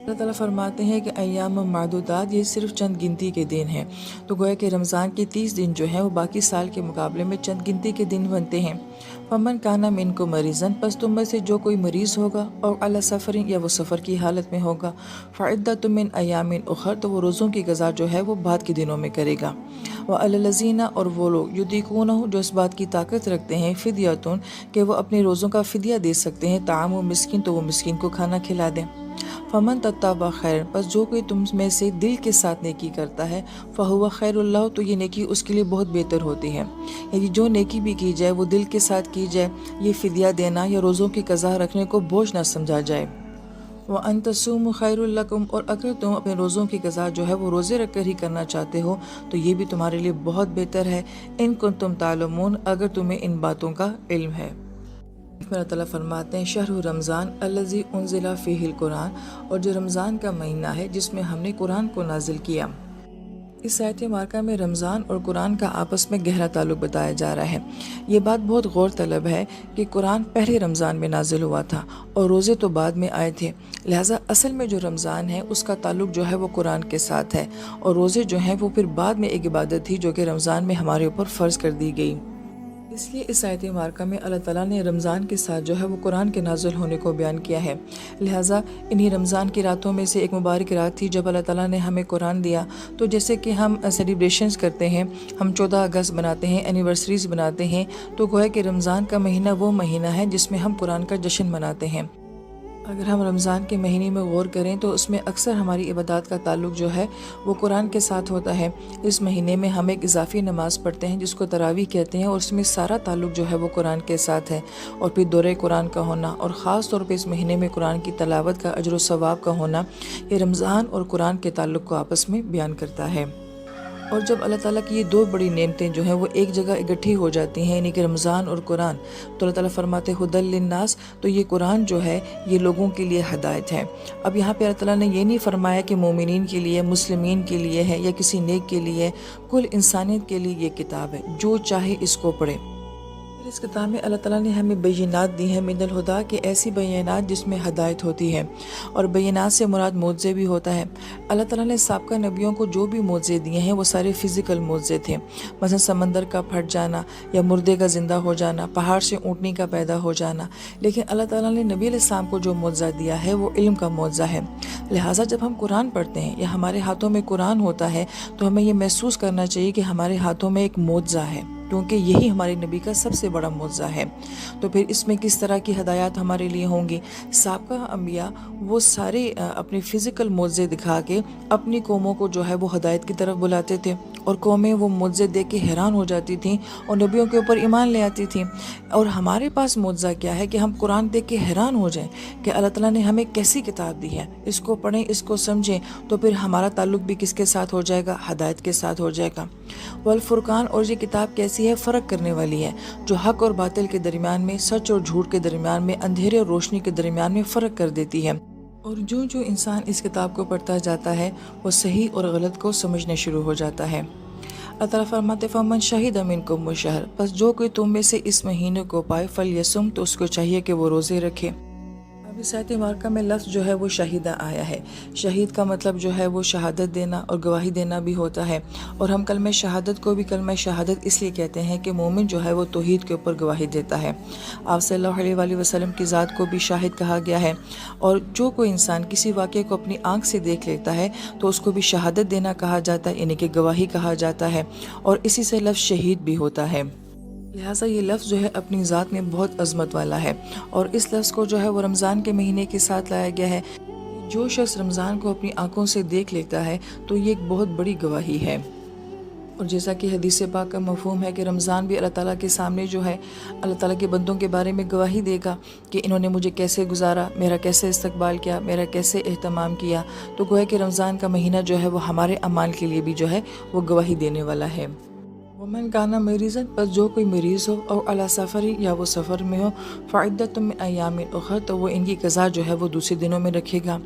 اللہ تعالیٰ فرماتے ہیں کہ ایام معدودات یہ صرف چند گنتی کے دن ہیں، تو گویا کہ رمضان کے 30 دن جو ہیں وہ باقی سال کے مقابلے میں چند گنتی کے دن بنتے ہیں۔ فمن کانا منکم مریضاً، پس تم میں سے جو کوئی مریض ہوگا اور علی سفر یا وہ سفر کی حالت میں ہوگا، فعدۃ من ایام اخر، تو وہ روزوں کی قضا جو ہے وہ بعد کے دنوں میں کرے گا۔ وعلی الذین، اور وہ لوگ یطیقونہ جو اس بات کی طاقت رکھتے ہیں، فدیۃ کہ وہ اپنے روزوں کا فدیہ دے سکتے ہیں، طعام مسکین، تو وہ مسکین کو کھانا کھلا دیں۔ فمن تطوع خیر، پس جو کوئی تم میں سے دل کے ساتھ نیکی کرتا ہے، فہو خیر اللہ، تو یہ نیکی اس کے لیے بہت بہتر ہوتی ہے۔ یعنی جو نیکی بھی کی جائے وہ دل کے ساتھ کی جائے، یہ فدیہ دینا یا روزوں کی قضا رکھنے کو بوجھ نہ سمجھا جائے۔ وَأَن تَصُومُوا خَيْرٌ لَكُمْ، اور اگر تم اپنے روزوں کی قضا جو ہے وہ روزے رکھ کر ہی کرنا چاہتے ہو تو یہ بھی تمہارے لیے بہت بہتر ہے، ان کنتم تعلمون، اگر تمہیں ان باتوں کا علم ہے۔ اللہ تعالیٰ فرماتے ہیں شہر رمضان الذی انزل فیہ القرآن، اور جو رمضان کا مہینہ ہے جس میں ہم نے قرآن کو نازل کیا۔ اس آیت مبارکہ میں رمضان اور قرآن کا آپس میں گہرا تعلق بتایا جا رہا ہے۔ یہ بات بہت غور طلب ہے کہ قرآن پہلے رمضان میں نازل ہوا تھا اور روزے تو بعد میں آئے تھے، لہٰذا اصل میں جو رمضان ہے اس کا تعلق جو ہے وہ قرآن کے ساتھ ہے، اور روزے جو ہیں وہ پھر بعد میں ایک عبادت تھی جو کہ رمضان میں ہمارے اوپر فرض کر دی گئی۔ اس لیے اس آیت مبارکہ میں اللہ تعالیٰ نے رمضان کے ساتھ جو ہے وہ قرآن کے نازل ہونے کو بیان کیا ہے، لہٰذا انہی رمضان کی راتوں میں سے ایک مبارک رات تھی جب اللہ تعالیٰ نے ہمیں قرآن دیا۔ تو جیسے کہ ہم سیلیبریشنز کرتے ہیں، ہم 14 اگست بناتے ہیں، اینیورسریز بناتے ہیں، تو گویا کہ رمضان کا مہینہ وہ مہینہ ہے جس میں ہم قرآن کا جشن مناتے ہیں۔ اگر ہم رمضان کے مہینے میں غور کریں تو اس میں اکثر ہماری عبادات کا تعلق جو ہے وہ قرآن کے ساتھ ہوتا ہے۔ اس مہینے میں ہم ایک اضافی نماز پڑھتے ہیں جس کو تراویح کہتے ہیں، اور اس میں سارا تعلق جو ہے وہ قرآن کے ساتھ ہے، اور پھر دورہ قرآن کا ہونا، اور خاص طور پہ اس مہینے میں قرآن کی تلاوت کا اجر و ثواب کا ہونا، یہ رمضان اور قرآن کے تعلق کو آپس میں بیان کرتا ہے۔ اور جب اللہ تعالیٰ کی یہ دو بڑی نعمتیں جو ہیں وہ ایک جگہ اکٹھی ہو جاتی ہیں، یعنی کہ رمضان اور قرآن، تو اللہ تعالیٰ فرماتے ہدی للناس، تو یہ قرآن جو ہے یہ لوگوں کے لیے ہدایت ہے۔ اب یہاں پہ اللہ تعالیٰ نے یہ نہیں فرمایا کہ مومنین کے لیے، مسلمین کے لیے ہے یا کسی نیک کے لیے، کل انسانیت کے لیے یہ کتاب ہے، جو چاہے اس کو پڑھے۔ اس کتاب میں اللہ تعالیٰ نے ہمیں بینات دی ہیں من الہدا، کہ ایسی بینات جس میں ہدایت ہوتی ہے، اور بینات سے مراد معجزے بھی ہوتا ہے۔ اللہ تعالیٰ نے سابقہ نبیوں کو جو بھی معجزے دیے ہیں وہ سارے فزیکل معجزے تھے، مثلا سمندر کا پھٹ جانا یا مردے کا زندہ ہو جانا، پہاڑ سے اونٹنی کا پیدا ہو جانا، لیکن اللہ تعالیٰ نے نبی علیہ السلام کو جو معجزہ دیا ہے وہ علم کا معجزہ ہے۔ لہٰذا جب ہم قرآن پڑھتے ہیں یا ہمارے ہاتھوں میں قرآن ہوتا ہے تو ہمیں یہ محسوس کرنا چاہیے کہ ہمارے ہاتھوں میں ایک معجزہ ہے، کیونکہ یہی ہمارے نبی کا سب سے بڑا معجزہ ہے۔ تو پھر اس میں کس طرح کی ہدایات ہمارے لیے ہوں گی؟ سابقہ انبیاء وہ سارے اپنے فزیکل معجزے دکھا کے اپنی قوموں کو جو ہے وہ ہدایت کی طرف بلاتے تھے، اور قومیں وہ معجزے دیکھ کے حیران ہو جاتی تھیں اور نبیوں کے اوپر ایمان لے آتی تھیں۔ اور ہمارے پاس معجزہ کیا ہے کہ ہم قرآن دیکھ کے حیران ہو جائیں کہ اللہ تعالیٰ نے ہمیں کیسی کتاب دی ہے، اس کو پڑھیں، اس کو سمجھیں، تو پھر ہمارا تعلق بھی کس کے ساتھ ہو جائے گا؟ ہدایت کے ساتھ ہو جائے گا۔ والفرقان، اور یہ کتاب کیسی ہے؟ فرق کرنے والی ہے، جو حق اور باطل کے درمیان میں، سچ اور جھوٹ کے درمیان میں، اندھیرے اور روشنی کے درمیان میں فرق کر دیتی ہے۔ اور جو انسان اس کتاب کو پڑھتا جاتا ہے وہ صحیح اور غلط کو سمجھنا شروع ہو جاتا ہے۔ اللہ تعالیٰ فرماتے فمن شہد منکم الشہر، پس جو کوئی تم میں سے اس مہینے کو پائے، فلیصم، تو اس کو چاہیے کہ وہ روزے رکھے۔ اب اس آیت مبارکہ میں لفظ جو ہے وہ شہیدہ آیا ہے۔ شہید کا مطلب جو ہے وہ شہادت دینا اور گواہی دینا بھی ہوتا ہے، اور ہم کلمہ شہادت کو بھی کلمہ شہادت اس لیے کہتے ہیں کہ مومن جو ہے وہ توحید کے اوپر گواہی دیتا ہے۔ آپ صلی اللہ علیہ وآلہ وسلم کی ذات کو بھی شاہد کہا گیا ہے، اور جو کوئی انسان کسی واقعے کو اپنی آنکھ سے دیکھ لیتا ہے تو اس کو بھی شہادت دینا کہا جاتا ہے، یعنی کہ گواہی کہا جاتا ہے، اور اسی سے لفظ شہید بھی ہوتا ہے۔ لہٰذا یہ لفظ جو ہے اپنی ذات میں بہت عظمت والا ہے، اور اس لفظ کو جو ہے وہ رمضان کے مہینے کے ساتھ لایا گیا ہے۔ جو شخص رمضان کو اپنی آنکھوں سے دیکھ لیتا ہے تو یہ ایک بہت بڑی گواہی ہے۔ اور جیسا کہ حدیث پاک کا مفہوم ہے کہ رمضان بھی اللہ تعالیٰ کے سامنے جو ہے اللہ تعالیٰ کے بندوں کے بارے میں گواہی دے گا کہ انہوں نے مجھے کیسے گزارا، میرا کیسے استقبال کیا، میرا کیسے اہتمام کیا۔ تو گویا کہ رمضان کا مہینہ جو ہے وہ ہمارے اعمال کے لیے بھی جو ہے وہ گواہی دینے والا ہے۔ ومن کانا مریضاً، پس جو کوئی مریض ہو اور علی سفر، یا وہ سفر میں ہو، فعدۃ من ایام اخر، تو وہ ان کی قضا جو ہے وہ دوسرے دنوں میں رکھے گا۔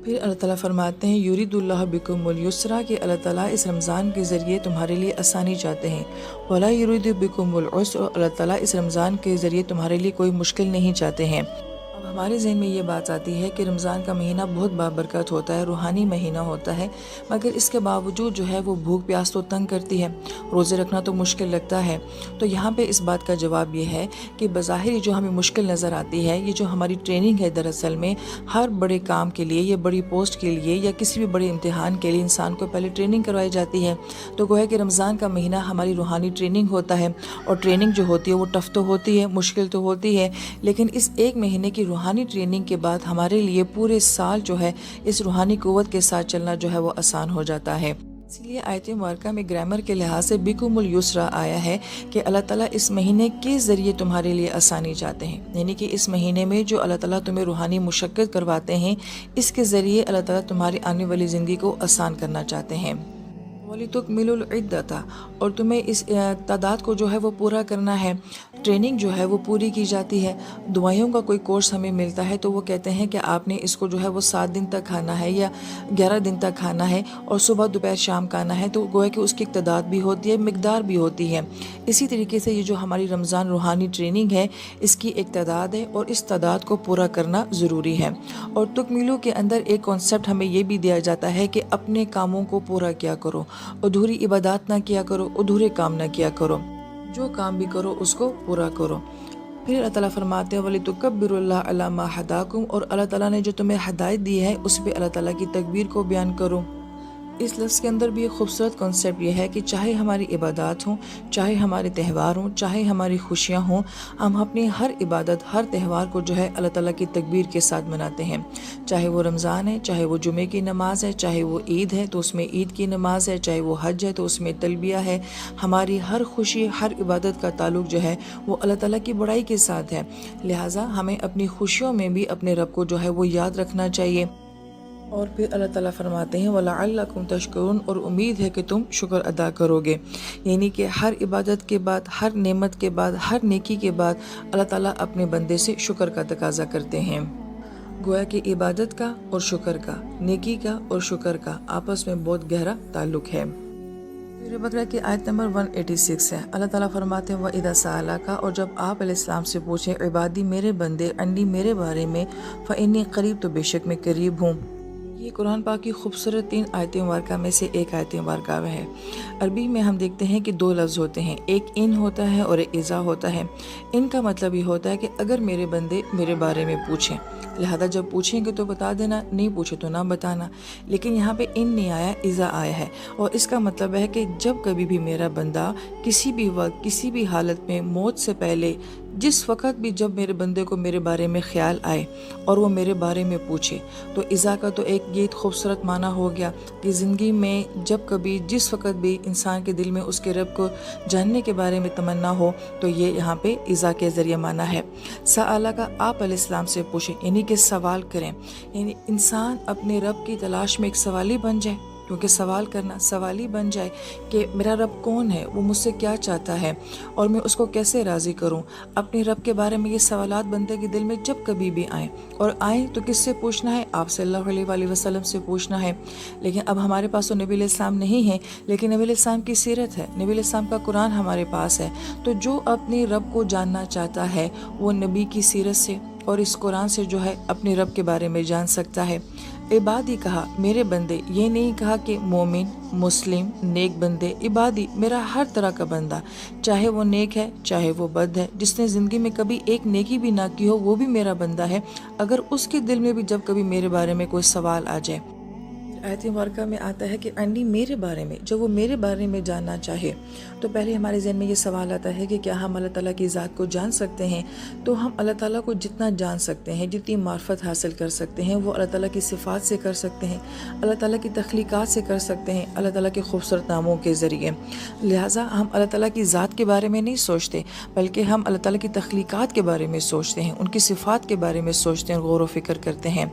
پھر اللہ تعالیٰ فرماتے ہیں یرید اللہ بکم الیسر، کہ اللہ تعالیٰ اس رمضان کے ذریعے تمہارے لیے آسانی چاہتے ہیں، ولا یرید بکم العسر، اور اللہ تعالیٰ اس رمضان کے ذریعے تمہارے لیے کوئی مشکل نہیں چاہتے ہیں۔ اب हमारे ज़हन में ये बात आती है कि रमज़ान का महीना बहुत बाबरकत होता है, रूहानी महीना होता है, मगर इसके बावजूद जो है वो भूख प्यास तो तंग करती है, रोज़े रखना तो मुश्किल लगता है। तो यहाँ पे इस बात का जवाब ये है कि बज़ाहिर जो हमें मुश्किल नज़र आती है, ये जो हमारी ट्रेनिंग है दरअसल में हर बड़े काम के लिए या बड़ी पोस्ट के लिए या किसी भी बड़े इम्तिहान के लिए इंसान को पहले ट्रेनिंग करवाई जाती है। तो गोया कि रमज़ान का महीना हमारी रूहानी ट्रेनिंग होता है, और ट्रेनिंग जो होती है वो टफ़ तो होती है, मुश्किल तो होती है, लेकिन इस एक महीने की रूहानी ट्रेनिंग के बाद हमारे लिए पूरे साल जो है इस रूहानी क़ुव्वत के साथ चलना जो है वो आसान हो जाता है। इसलिए आयत मुबारका में ग्रामर के लिहाज से बिकुमुल युसरा आया है कि अल्लाह ताला इस महीने के ज़रिए तुम्हारे लिए आसानी चाहते हैं, यानी कि इस महीने में जो अल्लाह ताला तुम्हें रूहानी मुशक्क़त करवाते हैं, इसके ज़रिए अल्लाह ताला तुम्हारी आने वाली ज़िंदगी को आसान करना चाहते हैं। वलितुकमिलुल इद्दता, और तुम्हें इस तादाद को जो है वो पूरा करना है। ट्रेनिंग जो है वो पूरी की जाती है। दुआओं का कोई कोर्स हमें मिलता है तो वो कहते हैं कि आपने इसको जो है वो 7 दिन तक खाना है या 11 दिन तक खाना है, और सुबह दोपहर शाम खाना है, तो गोया कि उसकी एक तादाद भी होती है, मिकदार भी होती है। इसी तरीके से ये जो हमारी रमज़ान रूहानी ट्रेनिंग है, इसकी एक तादाद है और इस तादाद को पूरा करना ज़रूरी है। और तुकमिलू के अंदर एक कॉन्सेप्ट हमें ये भी दिया जाता है कि अपने कामों को पूरा किया करो, अधूरी इबादत ना किया करो, अधूरे काम ना किया करो, जो काम भी करो उसको पूरा करो। फिर अल्लाह ताला फरमाते हैं वली तुकब्बिरुल्लाह अला मा हदाकुम, और अल्लाह ताला ने जो तुम्हें हदायत दी है उस पे अल्लाह ताला की तकबीर को बयान करो। इस लफ्ज़ के अंदर भी एक खूबसूरत कॉन्सेप्ट ये है कि चाहे हमारी इबादत हों, चाहे हमारे त्यौहार हों, चाहे हमारी खुशियाँ हों, हम अपनी हर इबादत, हर त्यौहार को जो है अल्लाह ताला की तकबीर के साथ मनाते हैं। चाहे वो रमज़ान है, चाहे वो जुमे की नमाज़ है, चाहे वो ईद है तो उसमें ईद की नमाज़ है, चाहे वो हज है तो उसमें तलबिया है। हमारी हर खुशी, हर इबादत का ताल्लुक़ जो है वो अल्लाह ताला की बड़ाई के साथ है। लिहाजा हमें अपनी खुशियों में भी अपने रब को जो है वो याद रखना चाहिए। और फिर अल्लाह ताला फरमाते हैं वलअल्लकुम तशकुरून, और उम्मीद है कि तुम शुक्र अदा करोगे। यानी कि हर इबादत के बाद, हर नेमत के बाद, हर नेकी के बाद अल्लाह ताला अपने बंदे से शुक्र का तकाजा करते हैं। गोया कि इबादत का और शुक्र का, नेकी का और शुक्र का आपस में बहुत गहरा ताल्लुक है। सूरह बकरा की आयत नंबर 186 है। अल्लाह ताला फरमाते हैं वइज़ा सअलका, और जब आप अलैहिस्सलाम से पूछें इबादी मेरे बंदे अन्नी मेरे बारे में, फ़इन्नी क़रीब, तो बेशक मैं करीब हूँ। ये कुरान पाक की खूबसूरत 3 आयत मुबारका में से एक आयत मुबारका है। अरबी में हम देखते हैं कि 2 लफ्ज़ होते हैं, एक इन होता है और एक इज़ा होता है। इन का मतलब ये होता है कि अगर मेरे बंदे मेरे बारे में पूछें, लिहाजा जब पूछेंगे तो बता देना, नहीं पूछे तो ना बताना। लेकिन यहाँ पे इन नहीं आया, इज़ा आया है, और इसका मतलब है कि जब कभी भी मेरा बंदा किसी भी वक्त, किसी भी हालत में, मौत से पहले, जिस वक़्त भी जब मेरे बंदे को मेरे बारे में ख्याल आए और वो मेरे बारे में पूछे, तो इज़ा का तो एक ये खूबसूरत माना हो गया कि ज़िंदगी में जब कभी, जिस वक़्त भी इंसान के दिल में उसके रब को जानने के बारे में तमन्ना हो, तो ये यहाँ पे इज़ा के ज़रिए माना है। सअला का आप अलैहिस्सलाम से पूछें, यानी कि सवाल करें, यानी इंसान अपने रब की तलाश में एक सवाली बन जाए, क्योंकि सवाल करना सवाली बन जाए कि मेरा रब कौन है, वो मुझसे क्या चाहता है और मैं उसको कैसे राज़ी करूं। अपने रब के बारे में ये सवालात बंदे के दिल में जब कभी भी आए, और आए तो किससे पूछना है, आप सल्लल्लाहु अलैहि वसल्लम से पूछना है। लेकिन अब हमारे पास तो नबी अलैहिस्सलाम नहीं है, लेकिन नबी अलैहिस्सलाम की सीरत है, नबी अलैहिस्सलाम का कुरान हमारे पास है। तो जो अपने रब को जानना चाहता है वो नबी की सीरत से और इस कुरान से जो है अपने रब के बारे में जान सकता है। इबादी कहा, मेरे बंदे, ये नहीं कहा कि मोमिन, मुस्लिम, नेक बंदे। इबादी मेरा हर तरह का बंदा, चाहे वो नेक है चाहे वो बद है, जिसने ज़िंदगी में कभी एक नेकी भी ना की हो वो भी मेरा बंदा है, अगर उसके दिल में भी जब कभी मेरे बारे में कोई सवाल आ जाए। आयत मुबारका में आता है कि अन्नी मेरे बारे में, जब वो मेरे बारे में जानना चाहे तो पहले हमारे ज़हन में ये सवाल आता है कि क्या हम अल्लाह ताला की ज़ात को जान सकते हैं। तो हम अल्लाह ताला को जितना जान सकते हैं, जितनी मार्फत हासिल कर सकते हैं, वो अल्लाह ताला की सिफ़ात से कर सकते हैं, अल्लाह ताला की तख्लीक़ात से कर सकते हैं, अल्लाह ताला के खूबसूरत नामों के ज़रिए। लिहाजा हम अल्लाह ताला की ज़ात के बारे में नहीं सोचते, बल्कि हम अल्लाह ताला की तख्लीक़ात के बारे में सोचते हैं, उनकी सिफ़ात के बारे में सोचते हैं, गौर व फ़िक्र करते हैं।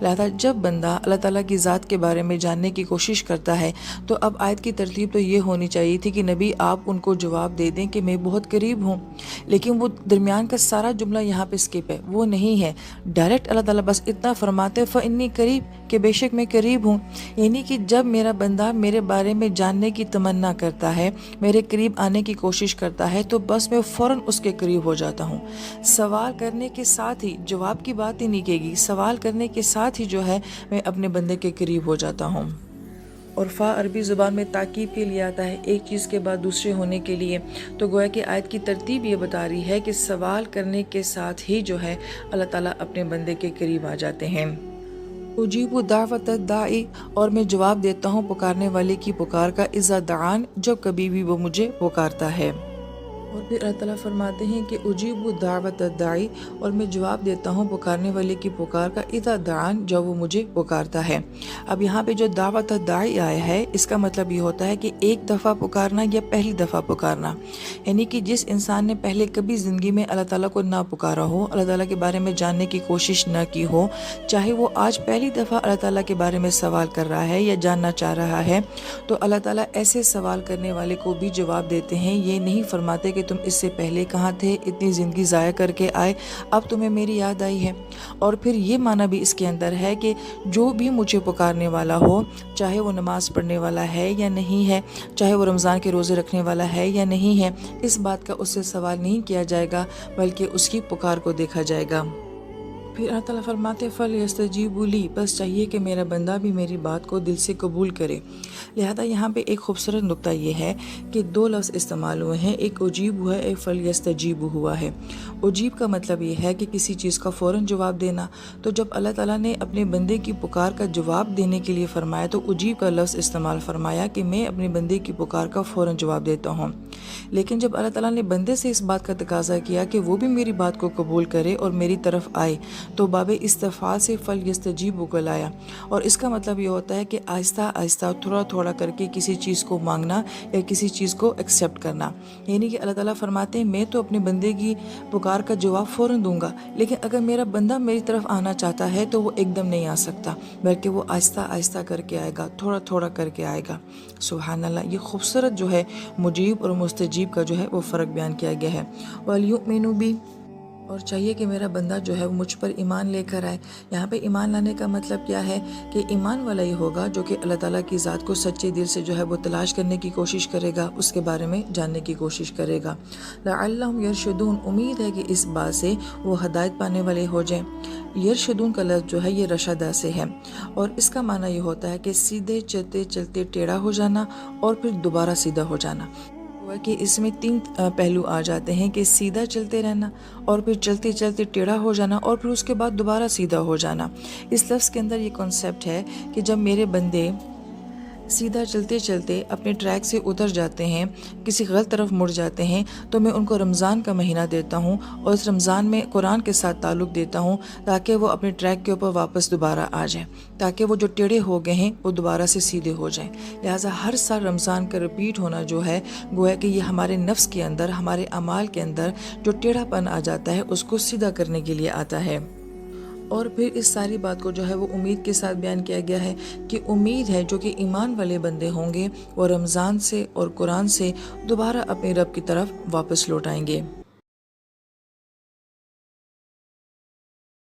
लिहाजा जब बंदा अल्लाह ताला की ज़ात के बारे में जानने की कोशिश करता है, तो अब आयत की तरतीब तो ये होनी चाहिए थी कि नबी आप उनको जवाब दे दें कि मैं बहुत करीब हूँ, लेकिन वो दरमियान का सारा जुमला यहाँ पे स्किप है, वो नहीं है। डायरेक्ट अल्लाह ताला बस इतना फरमाते फ़इन्नी करीब, کہ बेशक मैं करीब हूँ, यानी कि जब मेरा बंदा मेरे बारे में जानने की तमन्ना करता है, मेरे करीब आने की कोशिश करता है, तो बस मैं फ़ौरन उसके करीब हो जाता हूँ। सवाल करने के साथ ही, जवाब की बात ही नहीं कहेगी, सवाल करने के साथ ही जो है मैं अपने बंदे के करीब हो जाता हूँ। और फ़ा अरबी ज़ुबान में ताकीब के लिए आता है, एक चीज़ के बाद दूसरे होने के लिए। तो गोया कि आयत की तरतीब ये बता रही है कि सवाल करने के साथ ही जो है अल्लाह ताला अपने बंदे के करीब आ जाते हैं। उजीबु दावत दाई, और मैं जवाब देता हूँ पुकारने वाले की पुकार का, इज़ा दान, जब कभी भी वो मुझे पुकारता है। और फिर अल्लाह ताला फरमाते हैं कि उजीबु दावत दाई, और मैं जवाब देता हूँ पुकारने वाले की पुकार का, इज़ा दान, जब वो मुझे पुकारता है। अब यहाँ पे जो दावत दाई आया है, इसका मतलब ये होता है कि एक दफ़ा पुकारना या पहली दफ़ा पुकारना, यानी कि जिस इंसान ने पहले कभी ज़िंदगी में अल्लाह ताला को ना पुकारा हो, अल्लाह ताला के बारे में जानने की कोशिश ना की हो, चाहे वो आज पहली दफ़ा अल्लाह ताला के बारे में सवाल कर रहा है या जानना चाह रहा है, तो अल्लाह ताला ऐसे सवाल करने वाले को भी जवाब देते हैं। ये नहीं फरमाते कि तुम इससे पहले कहाँ थे, इतनी ज़िंदगी ज़ाया करके आए, अब तुम्हें मेरी याद आई है। और फिर ये माना भी इसके अंदर है कि जो भी मुझे पुकारने वाला हो, चाहे वो नमाज पढ़ने वाला है या नहीं है, चाहे वो रमज़ान के रोज़े रखने वाला है या नहीं है, इस बात का उससे सवाल नहीं किया जाएगा, बल्कि उसकी पुकार को देखा जाएगा। फिर अल्लाह ताला फरमाते फल यस्तजीबु ली, बस चाहिए कि मेरा बंदा भी मेरी बात को दिल से कबूल करे। लिहाजा यहाँ पे एक खूबसूरत नुक्ता ये है कि दो लफ्ज़ इस्तेमाल हुए हैं, एक उजीब हुआ है, एक फल यस्तजीबु हुआ है। उजीब का मतलब ये है कि किसी चीज़ का फ़ौरन जवाब देना। तो जब अल्लाह ताला ने अपने बंदे की पुकार का जवाब देने के लिए फ़रमाया, तो उजीब का लफ्ज़ इस्तेमाल फरमाया कि मैं अपने बंदे की पुकार का फ़ौरन जवाब देता हूँ। लेकिन जब अल्लाह ताला ने बंदे से इस बात का तकाजा किया कि वो भी मेरी बात को कबूल करे और मेरी तरफ आए, तो बाब इस्तफ़ाल से फल यस्तजीबु को लाया। और इसका मतलब ये होता है कि आहिस्ता आहिस्ता, थोड़ा थोड़ा करके किसी चीज़ को मांगना या किसी चीज़ को एक्सेप्ट करना। यानी कि अल्लाह ताला फरमाते हैं मैं तो अपने बंदे की पुकार का जवाब फ़ौरन दूंगा, लेकिन अगर मेरा बंदा मेरी तरफ आना चाहता है तो वो एकदम नहीं आ सकता, बल्कि वो आहिस्ता आहिस्ता करके आएगा, थोड़ा थोड़ा करके आएगा। सुभान अल्लाह, ये खूबसूरत जो है मुजीब और मुस्तजीब का जो है वो फ़र्क बयान किया गया है। वलयुमिनु बी, और चाहिए कि मेरा बंदा जो है वो मुझ पर ईमान लेकर आए। यहाँ पे ईमान लाने का मतलब क्या है कि ईमान वाला ही होगा जो कि अल्लाह ताला की ज़ात को सच्चे दिल से जो है वो तलाश करने की कोशिश करेगा, उसके बारे में जानने की कोशिश करेगा। लअल्लहुम यरशुदून, उम्मीद है कि इस बात से वो हदायत पाने वाले हो जाएं। यरशुदून का लफ्ज़ जो है ये रशदा से है, और इसका माना ये होता है कि सीधे चलते चलते टेढ़ा हो जाना और फिर दोबारा सीधा हो जाना। कि इसमें तीन पहलू आ जाते हैं कि सीधा चलते रहना, और फिर चलते चलते टेढ़ा हो जाना, और फिर उसके बाद दोबारा सीधा हो जाना। इस लफ्ज़ के अंदर ये कॉन्सेप्ट है कि जब मेरे बंदे सीधा चलते चलते अपने ट्रैक से उतर जाते हैं, किसी गलत तरफ मुड़ जाते हैं, तो मैं उनको रमज़ान का महीना देता हूँ और इस रमज़ान में कुरान के साथ ताल्लुक़ देता हूँ, ताकि वो अपने ट्रैक के ऊपर वापस दोबारा आ जाए, ताकि वो जो टेढ़े हो गए हैं वो दोबारा से सीधे हो जाएं। लिहाजा हर साल रमज़ान का रिपीट होना जो है, गोया कि ये हमारे नफ्स के अंदर, हमारे अमाल के अंदर जो टेढ़ापन आ जाता है उसको सीधा करने के लिए आता है। और फिर इस सारी बात को जो है वो उम्मीद के साथ बयान किया गया है कि उम्मीद है जो कि ईमान वाले बंदे होंगे वो रमज़ान से और कुरान से दोबारा अपने रब की तरफ वापस लौट आएंगे।